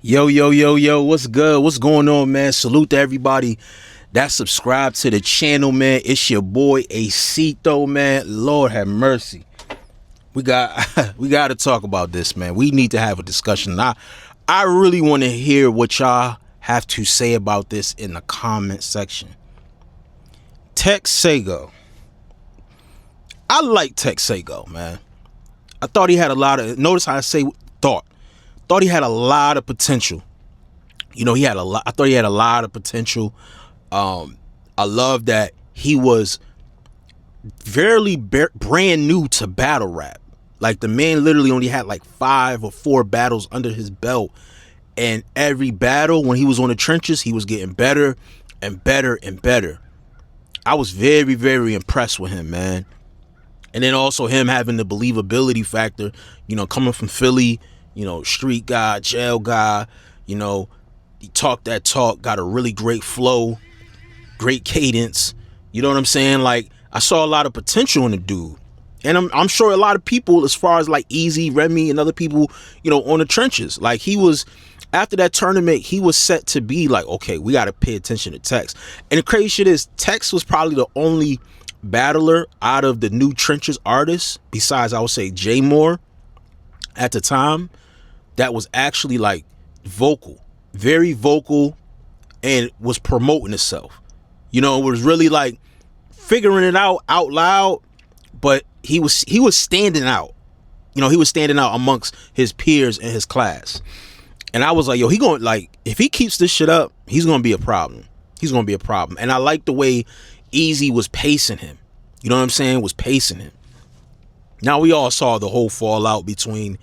Yo, yo, yo, yo, what's good? What's going on, man? Salute to everybody that subscribed to the channel, man. It's your boy Ace, man. Lord have mercy. We got we got to talk about this, man. We need to have a discussion. I really want to hear what y'all have to say about this in the comment section. Tex Saygo. I like Tex Saygo, man. I thought he had a lot of, notice how I say thought he had a lot of potential. You know, I thought he had a lot of potential. I love that he was very brand new to battle rap. Like, the man literally only had like 5 or 4 battles under his belt, and every battle when he was on the trenches, he was getting better and better and better. I was very, very impressed with him, man. And then also him having the believability factor, you know, coming from Philly, you know, street guy, jail guy, you know, he talked that talk, got a really great flow, great cadence. You know what I'm saying? Like, I saw a lot of potential in the dude. And I'm sure a lot of people, as far as like Eazy, Remy, and other people, you know, on the trenches, like, he was, after that tournament, he was set to be like, okay, we got to pay attention to Tex. And the crazy shit is, Tex was probably the only battler out of the new trenches artists, besides, I would say, J Moore at the time, that was actually like vocal, very vocal, and was promoting itself. You know, it was really like figuring it out loud, but he was standing out. You know, he was standing out amongst his peers in his class. And I was like, yo, he going, like, if he keeps this shit up, he's going to be a problem. He's going to be a problem. And I like the way Eazy was pacing him. You know what I'm saying? Was pacing him. Now, we all saw the whole fallout between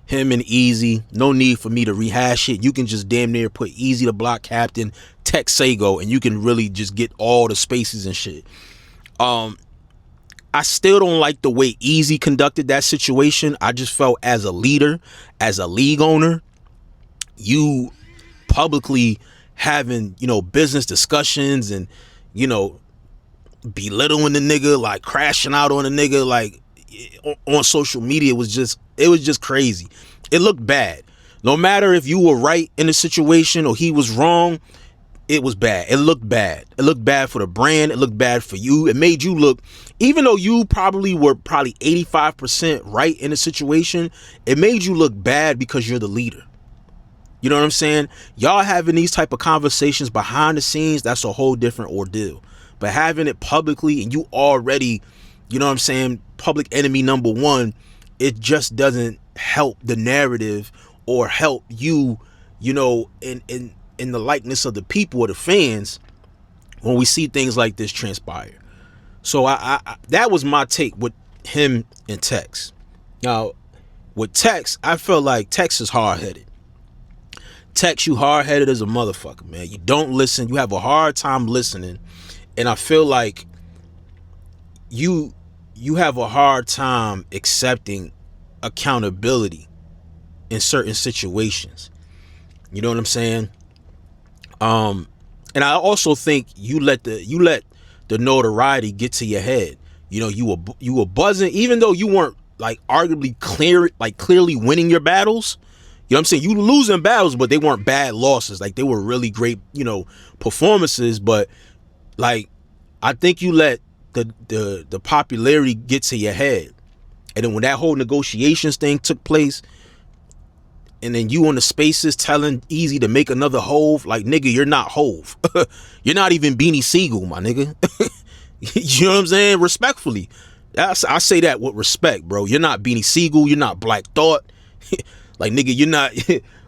him and Eazy. No need for me to rehash it. You can just damn near put Eazy The Block Captain, Tex Saygo, and you can really just get all the spaces and shit. I still don't like the way Eazy conducted that situation. I just felt, as a leader, as a league owner, you publicly having, you know, business discussions and, you know, belittling the nigga, like crashing out on the nigga, like on social media, was just, it was just crazy. It looked bad. No matter if you were right in the situation or he was wrong, it was bad. It looked bad. It looked bad for the brand. It looked bad for you. It made you look, even though you probably were 85% right in the situation, it made you look bad because you're the leader. You know what I'm saying? Y'all having these type of conversations behind the scenes, that's a whole different ordeal. But having it publicly, and you already, you know what I'm saying, public enemy number one, it just doesn't help the narrative or help you, you know, in the likeness of the people or the fans when we see things like this transpire. So I that was my take with him and Tex. Now, with Tex, I felt like Tex is hard-headed. Tex, you hard-headed as a motherfucker, man. You don't listen. You have a hard time listening. And I feel like you have a hard time accepting accountability in certain situations. You know what I'm saying? And I also think you let the notoriety get to your head. You know, you were buzzing, even though you weren't like arguably clearly winning your battles. You know what I'm saying? You losing battles, but they weren't bad losses. Like, they were really great, you know, performances. But like, I think you let the popularity get to your head. And then when that whole negotiations thing took place, and then you on the spaces telling Eazy to make another Hove, like, nigga, you're not Hove. You're not even Beanie Siegel, my nigga. You know what I'm saying? Respectfully. I say that with respect, bro. You're not Beanie Siegel. You're not Black Thought. Like, nigga, you're not.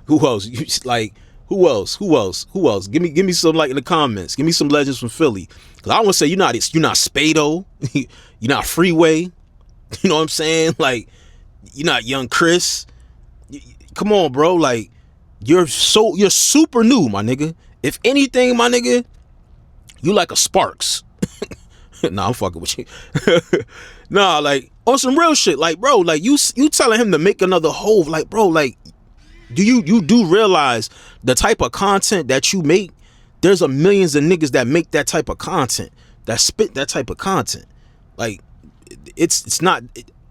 Who else? Like, who else? Give me some, like, in the comments. Give me some legends from Philly. Cause I want to say you're not Spado. You're not Freeway. You know what I'm saying? Like, you're not Young Chris. Come on, bro. Like, you're super new, my nigga. If anything, my nigga, you like a Sparks. Nah, I'm fucking with you. Nah, like, on some real shit. Like, bro, like, you telling him to make another Hove. Like, bro, like, you do realize the type of content that you make? There's a millions of niggas that make that type of content, that spit that type of content. Like, it's not,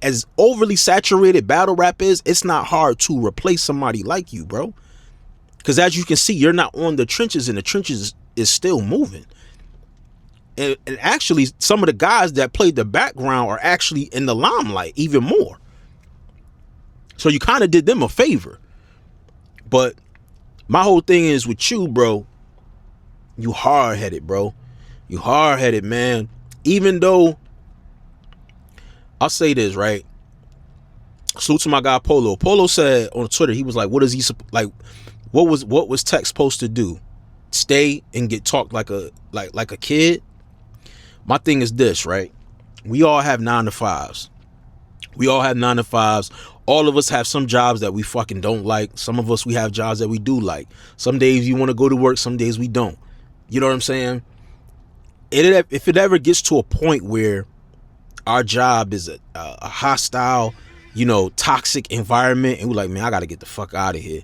as overly saturated battle rap is, it's not hard to replace somebody like you, bro. Because as you can see, you're not on the trenches, and the trenches is still moving. And actually, some of the guys that played the background are actually in the limelight even more. So you kind of did them a favor. But my whole thing is with you, bro. You hard-headed, bro. You hard-headed, man. Even though, I'll say this, right? Salute to my guy Polo. Polo said on Twitter, he was like, "What is he like? What was Tex supposed to do? Stay and get talked like a kid?" My thing is this, right? We all have 9 to 5s. We all have 9 to 5s. All of us have some jobs that we fucking don't like. Some of us, we have jobs that we do like. Some days you want to go to work, some days we don't. You know what I'm saying? If it ever gets to a point where our job is a hostile, toxic environment, and we're like, man, I got to get the fuck out of here.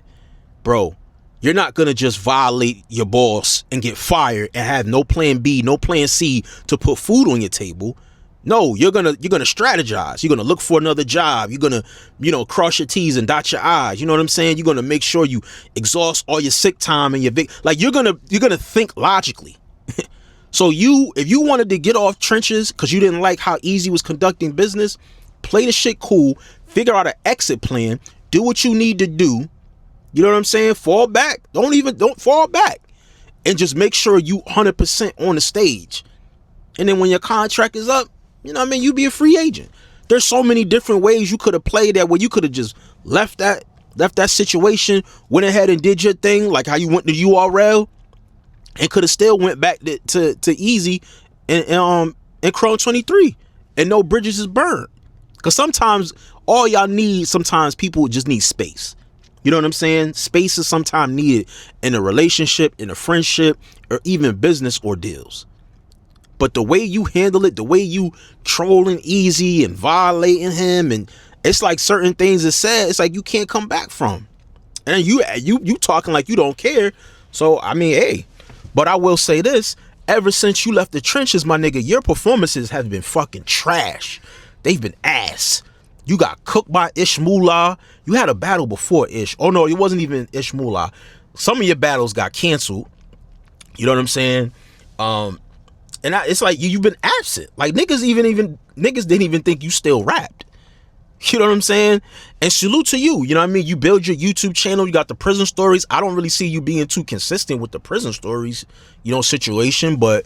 Bro, you're not going to just violate your boss and get fired and have no plan B, no plan C to put food on your table. No, you're going to strategize. You're going to look for another job. You're going to, cross your T's and dot your I's. You know what I'm saying? You're going to make sure you exhaust all your sick time and your you're going to think logically. So if you wanted to get off trenches because you didn't like how Eazy was conducting business, play the shit cool, figure out an exit plan, do what you need to do. You know what I'm saying? Fall back. Don't fall back. And just make sure you 100% on the stage. And then when your contract is up, you be a free agent. There's so many different ways you could have played that, where you could have just left that situation, went ahead and did your thing, like how you went to URL, and could have still went back to Eazy and Chrome 23, and no bridges is burned. Because sometimes all y'all need, sometimes people just need space. You know what I'm saying? Space is sometimes needed in a relationship, in a friendship, or even business ordeals. But the way you handle it, the way you trolling Eazy and violating him, and it's like certain things are said, it's like you can't come back from. And you talking like you don't care. So I mean, hey, but I will say this: ever since you left the trenches, my nigga, your performances have been fucking trash. They've been ass. You got cooked by Ish Moolah. You had a battle before Ish. Oh no, it wasn't even Ish Moolah. Some of your battles got canceled. You know what I'm saying? It's like you've been absent. Like niggas didn't even think you still rapped. You know what I'm saying? And salute to you. You know what I mean? You build your YouTube channel. You got the prison stories. I don't really see you being too consistent with the prison stories, situation, but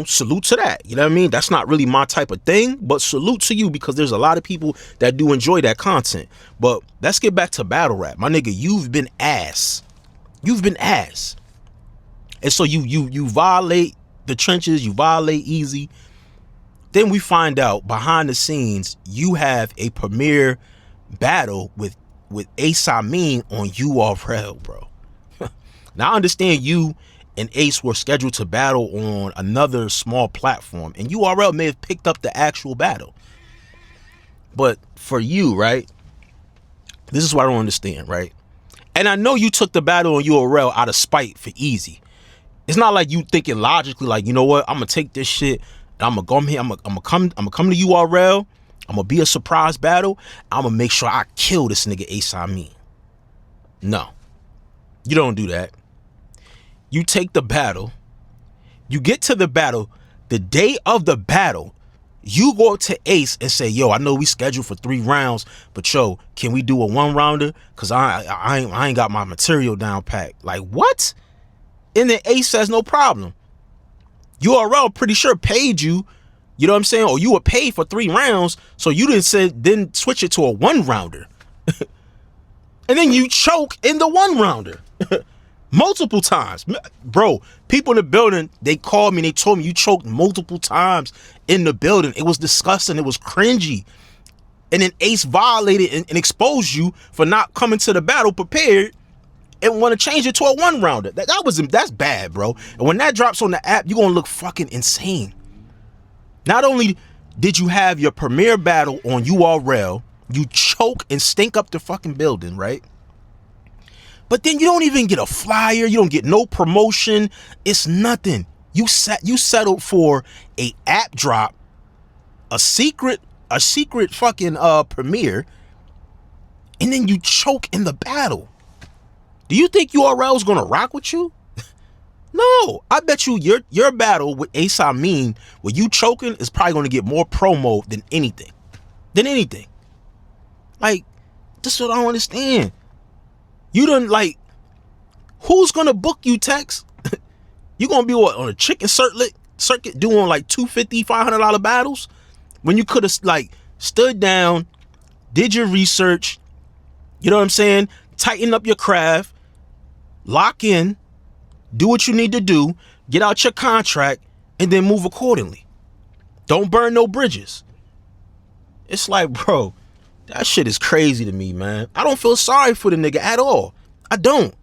salute to that. You know what I mean? That's not really my type of thing, but salute to you, because there's a lot of people that do enjoy that content. But let's get back to battle rap. My nigga, you've been ass. You've been ass. And so you violate the trenches, you violate Eazy. Then we find out behind the scenes you have a premiere battle with Ace Amin on URL, bro. Now I understand you and Ace were scheduled to battle on another small platform, and URL may have picked up the actual battle. But for you, right, this is what I don't understand, right? And I know you took the battle on URL out of spite for Eazy. It's not like you thinking logically, like, you know what, I'm gonna take this shit and I'm gonna come here, I'm gonna come to URL, I'm gonna be a surprise battle, I'm gonna make sure I kill this nigga Ace Amin. No, you don't do that. You take the battle, you get to the battle, the day of the battle, you go up to Ace and say, yo, I know we scheduled for 3 rounds, but yo, can we do a 1-rounder? Cause I ain't got my material down packed. Like, what? And then Ace says no problem. URL pretty sure paid you, you know what I'm saying? Or you were paid for 3 rounds, so you didn't switch it to a 1-rounder. And then you choke in the 1-rounder. Multiple times. Bro, people in the building, they called me and they told me you choked multiple times in the building. It was disgusting. It was cringy. And then Ace violated and exposed you for not coming to the battle prepared and want to change it to a 1-rounder. That's bad, bro. And when that drops on the app, you're going to look fucking insane. Not only did you have your premiere battle on URL, you choke and stink up the fucking building, right? But then you don't even get a flyer. You don't get no promotion. It's nothing. You settled for a app drop, a secret fucking premiere, and then you choke in the battle. Do you think URL is gonna rock with you? No, I bet you your battle with Ace Amin, with you choking, is probably gonna get more promo than anything. Like, this is what I don't understand. You done, like, who's gonna book you, Tex? You gonna be what, on a chicken circuit doing like $250, $500 battles when you could have like stood down, did your research, you know what I'm saying? Tighten up your craft, lock in, do what you need to do, get out your contract, and then move accordingly. Don't burn no bridges. It's like, bro, that shit is crazy to me, man. I don't feel sorry for the nigga at all. I don't.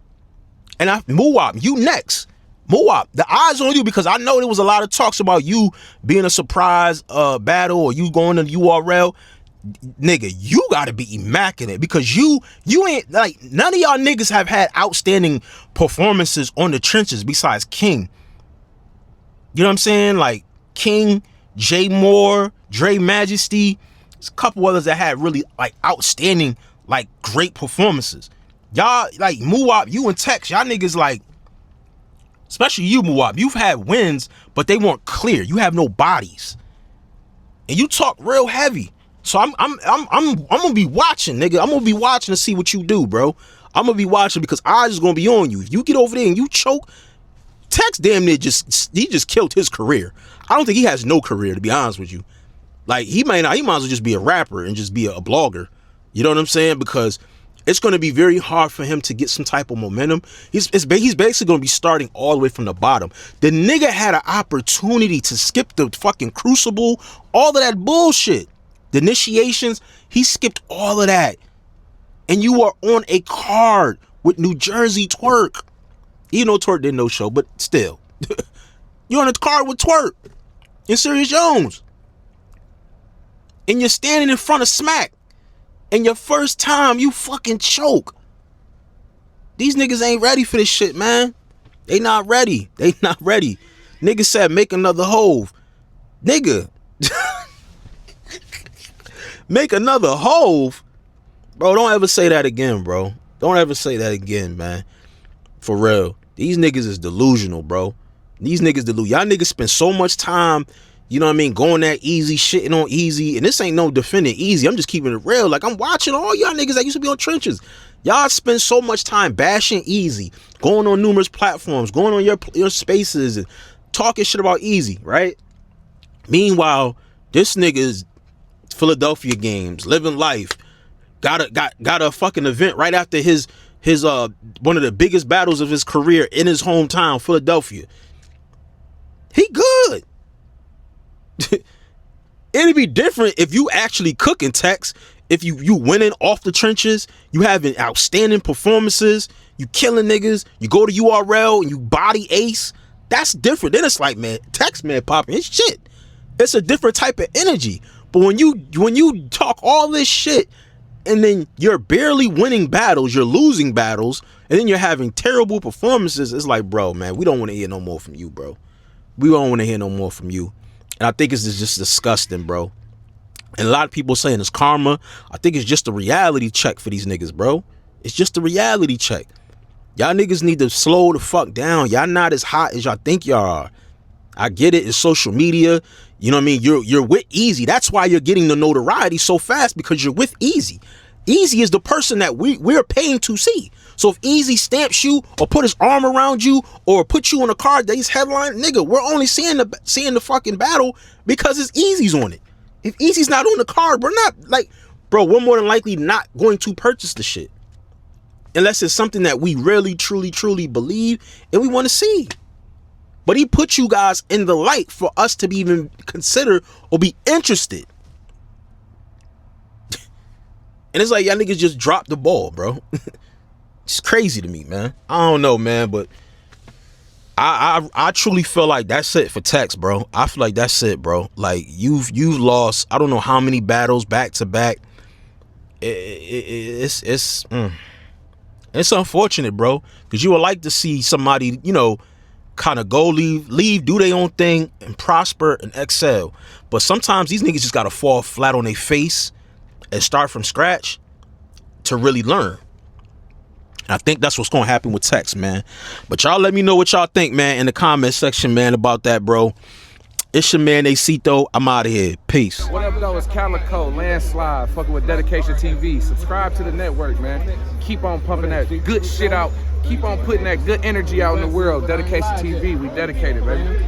And Muwap, you next. Muwap, the eyes on you, because I know there was a lot of talks about you being a surprise battle or you going to URL. Nigga, you gotta be immaculate, because you ain't, like, none of y'all niggas have had outstanding performances on the trenches besides King. You know what I'm saying? Like King, Jay Moore, Dre Majesty. There's a couple others that had really like outstanding, like great performances. Y'all, like Muwap, you and Tex, y'all niggas, like, especially you, Muwap, you've had wins, but they weren't clear. You have no bodies, and you talk real heavy. So I'm gonna be watching, nigga. I'm gonna be watching to see what you do, bro. I'm gonna be watching because eyes is gonna be on you. If you get over there and you choke, Tex damn near just killed his career. I don't think he has no career, to be honest with you. Like, he might as well just be a rapper and just be a blogger. You know what I'm saying? Because it's going to be very hard for him to get some type of momentum. He's basically going to be starting all the way from the bottom. The nigga had an opportunity to skip the fucking crucible, all of that bullshit. The initiations, he skipped all of that. And you are on a card with New Jersey Twerk. Even though Twerk didn't no show, but still. You're on a card with Twerk and Serious Jones. And you're standing in front of Smack. And your first time, you fucking choke. These niggas ain't ready for this shit, man. They not ready. Niggas said make another Hove. Nigga. Make another Hove? Bro, don't ever say that again, bro. Don't ever say that again, man. For real. These niggas is delusional, bro. These niggas delusional. Y'all niggas spend so much time, you know what I mean, going at Eazy, shitting on Eazy. And this ain't no defending Eazy. I'm just keeping it real. Like, I'm watching all y'all niggas that used to be on trenches. Y'all spend so much time bashing Eazy, going on numerous platforms, going on your spaces and talking shit about Eazy, right? Meanwhile, this nigga's Philadelphia games, living life, got a fucking event right after his one of the biggest battles of his career in his hometown, Philadelphia. He good. It'd be different if you actually cooking, Tex. If you winning off the trenches, you having outstanding performances, you killing niggas, you go to URL and you body Ace. That's different. Then it's like, man, Tex, man, popping his shit. It's a different type of energy. But when you talk all this shit and then you're barely winning battles, you're losing battles, and then you're having terrible performances, it's like, bro, man, we don't want to hear no more from you, bro. We don't want to hear no more from you. And I think it's just disgusting, bro. And a lot of people saying it's karma. I think it's just a reality check for these niggas, bro. It's just a reality check. Y'all niggas need to slow the fuck down. Y'all not as hot as y'all think y'all are. I get it. It's social media. You know what I mean? You're with Eazy. That's why you're getting the notoriety so fast, because you're with Eazy. Eazy is the person that we're paying to see. So if Eazy stamps you or put his arm around you or put you on a card that he's headline, nigga, we're only seeing the fucking battle because it's Eazy's on it. If Eazy's not on the card, we're not, like, bro, we're more than likely not going to purchase the shit unless it's something that we really, truly believe and we want to see. But he put you guys in the light for us to be even consider or be interested. And it's like, y'all niggas just dropped the ball, bro. It's crazy to me, man. I don't know, man, but I truly feel like that's it for Tex, bro. I feel like that's it, bro. Like, you've lost, I don't know how many battles back to back. It's unfortunate, bro, because you would like to see somebody, you know, kind of go leave, do their own thing and prosper and excel. But sometimes these niggas just gotta fall flat on their face and start from scratch to really learn. I think that's what's gonna happen with Tex, man. But y'all let me know what y'all think, man, in the comment section, man, about that, bro. It's your man Acito. I'm out of here. Peace. What up, though? It's Calico, Landslide, fucking with Dedication TV. Subscribe to the network, man. Keep on pumping that good shit out. Keep on putting that good energy out in the world. Dedication TV, we dedicated, baby.